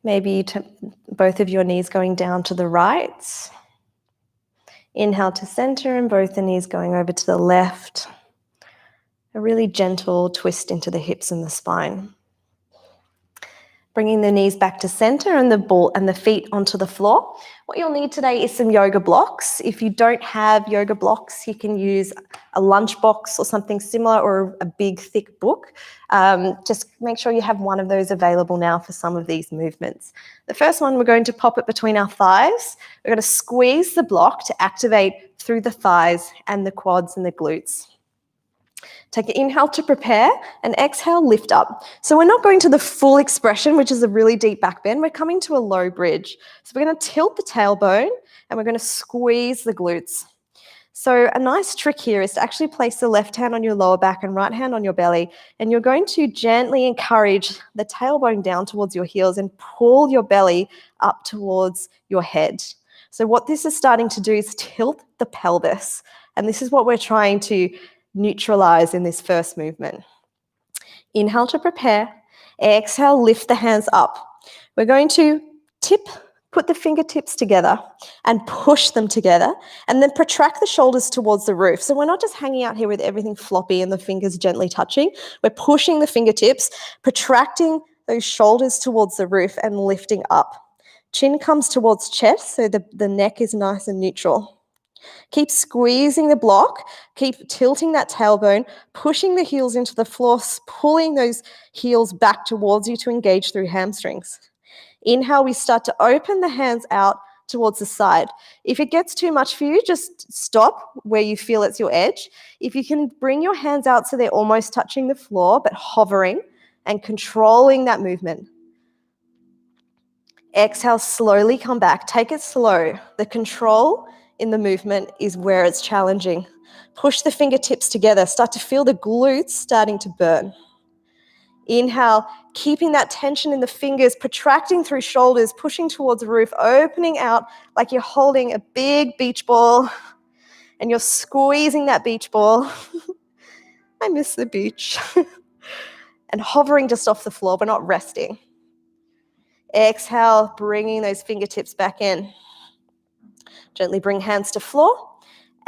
Maybe both of your knees going down to the right. Inhale to center and both the knees going over to the left. A really gentle twist into the hips and the spine. Bringing the knees back to center and the feet onto the floor. What you'll need today is some yoga blocks. If you don't have yoga blocks, you can use a lunch box or something similar, or a big thick book. Just make sure you have one of those available now for some of these movements. The first one, we're going to pop it between our thighs. We're going to squeeze the block to activate through the thighs and the quads and the glutes. Take an inhale to prepare, and exhale, lift up. So we're not going to the full expression, which is a really deep back bend. We're coming to a low bridge. So we're going to tilt the tailbone, and we're going to squeeze the glutes. So a nice trick here is to actually place the left hand on your lower back and right hand on your belly, and you're going to gently encourage the tailbone down towards your heels and pull your belly up towards your head. So what this is starting to do is tilt the pelvis, and this is what we're trying to neutralize in this first movement. Inhale to prepare. Exhale, lift the hands up. We're going to put the fingertips together and push them together, and then protract the shoulders towards the roof. So we're not just hanging out here with everything floppy and the fingers gently touching. We're pushing the fingertips, protracting those shoulders towards the roof and lifting up. Chin comes towards chest, so the neck is nice and neutral. Keep squeezing the block, keep tilting that tailbone, pushing the heels into the floor, pulling those heels back towards you to engage through hamstrings. Inhale, we start to open the hands out towards the side. If it gets too much for you, just stop where you feel it's your edge. If you can bring your hands out so they're almost touching the floor, but hovering and controlling that movement. Exhale, slowly come back. Take it slow. The control in the movement is where it's challenging. Push the fingertips together. Start to feel the glutes starting to burn. Inhale, keeping that tension in the fingers, protracting through shoulders, pushing towards the roof, opening out like you're holding a big beach ball and you're squeezing that beach ball. I miss the beach. And hovering just off the floor, but not resting. Exhale, bringing those fingertips back in. Gently bring hands to floor,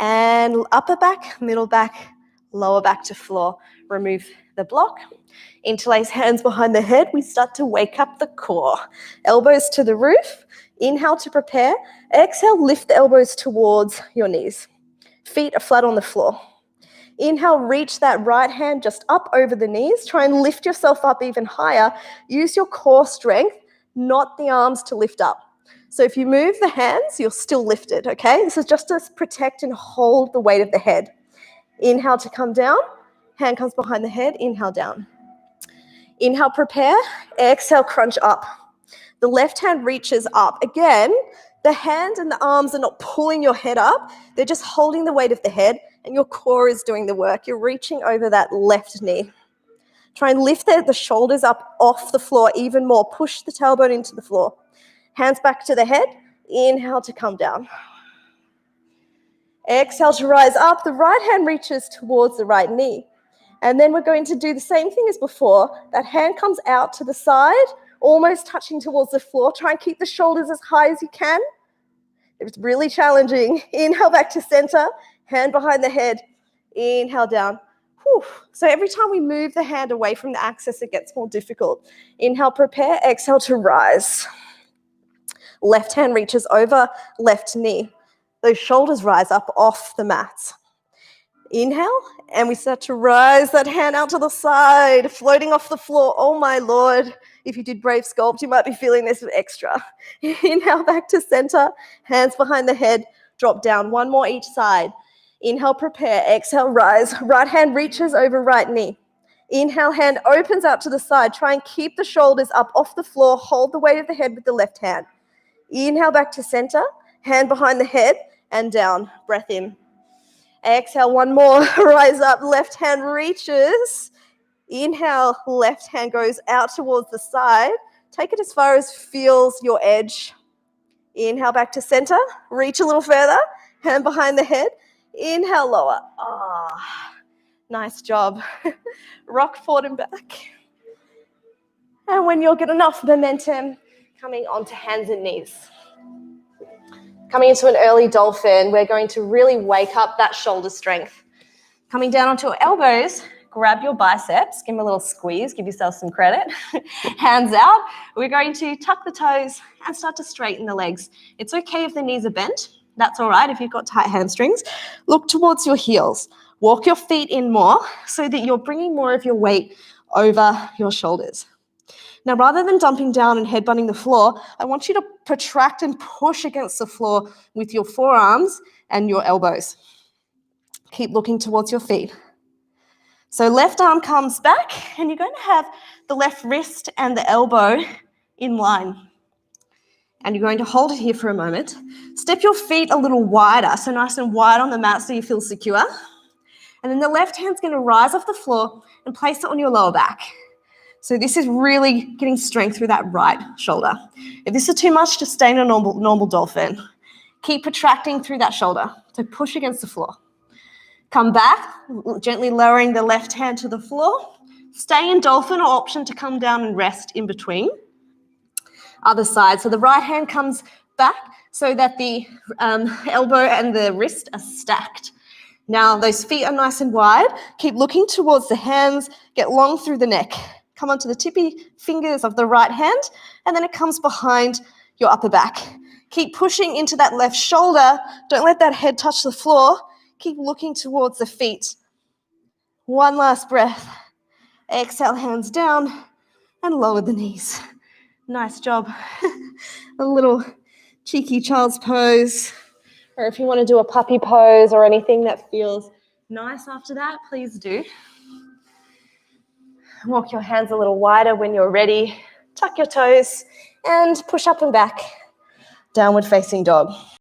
and upper back, middle back, lower back to floor. Remove the block. Interlace hands behind the head. We start to wake up the core. Elbows to the roof. Inhale to prepare. Exhale, lift the elbows towards your knees. Feet are flat on the floor. Inhale, reach that right hand just up over the knees. Try and lift yourself up even higher. Use your core strength, not the arms, to lift up. So if you move the hands, you're still lifted, okay? This is just to protect and hold the weight of the head. Inhale to come down. Hand comes behind the head. Inhale down. Inhale, prepare. Exhale, crunch up. The left hand reaches up. Again, the hand and the arms are not pulling your head up. They're just holding the weight of the head, and your core is doing the work. You're reaching over that left knee. Try and lift the shoulders up off the floor even more. Push the tailbone into the floor. Hands back to the head. Inhale to come down. Exhale to rise up. The right hand reaches towards the right knee. And then we're going to do the same thing as before. That hand comes out to the side, almost touching towards the floor. Try and keep the shoulders as high as you can. It's really challenging. Inhale back to center. Hand behind the head. Inhale down. Whew. So every time we move the hand away from the axis, it gets more difficult. Inhale, prepare. Exhale to rise. Left hand reaches over left knee. Those shoulders rise up off the mat. Inhale, and we start to rise that hand out to the side, floating off the floor. Oh my Lord, if you did Brave Sculpt, you might be feeling this extra. Inhale back to center, hands behind the head, drop down. One more each side. Inhale, prepare. Exhale, rise. Right hand reaches over right knee. Inhale, hand opens out to the side. Try and keep the shoulders up off the floor. Hold the weight of the head with the left hand. Inhale back to center, hand behind the head, and down. Breath in. Exhale, one more. Rise up, left hand reaches. Inhale, left hand goes out towards the side. Take it as far as feels your edge. Inhale back to center, reach a little further, hand behind the head. Inhale, lower. Nice job. Rock forward and back. And when you'll get enough momentum, Coming onto hands and knees. Coming into an early dolphin, we're going to really wake up that shoulder strength. Coming down onto your elbows, grab your biceps, give them a little squeeze, give yourself some credit. Hands out. We're going to tuck the toes and start to straighten the legs. It's okay if the knees are bent. That's all right if you've got tight hamstrings. Look towards your heels. Walk your feet in more so that you're bringing more of your weight over your shoulders. Now, rather than dumping down and headbutting the floor, I want you to protract and push against the floor with your forearms and your elbows. Keep looking towards your feet. So left arm comes back, and you're going to have the left wrist and the elbow in line. And you're going to hold it here for a moment. Step your feet a little wider, so nice and wide on the mat so you feel secure. And then the left hand's going to rise off the floor and place it on your lower back. So this is really getting strength through that right shoulder. If this is too much, just stay in a normal dolphin. Keep protracting through that shoulder. So push against the floor. Come back, gently lowering the left hand to the floor. Stay in dolphin or option to come down and rest in between. Other side. So the right hand comes back so that the elbow and the wrist are stacked. Now those feet are nice and wide. Keep looking towards the hands. Get long through the neck. Come onto the tippy fingers of the right hand, and then it comes behind your upper back. Keep pushing into that left shoulder. Don't let that head touch the floor. Keep looking towards the feet. One last breath. Exhale, hands down, and lower the knees. Nice job. A little cheeky child's pose, or if you want to do a puppy pose or anything that feels nice after that, please do. Walk your hands a little wider when you're ready. Tuck your toes and push up and back. Downward facing dog.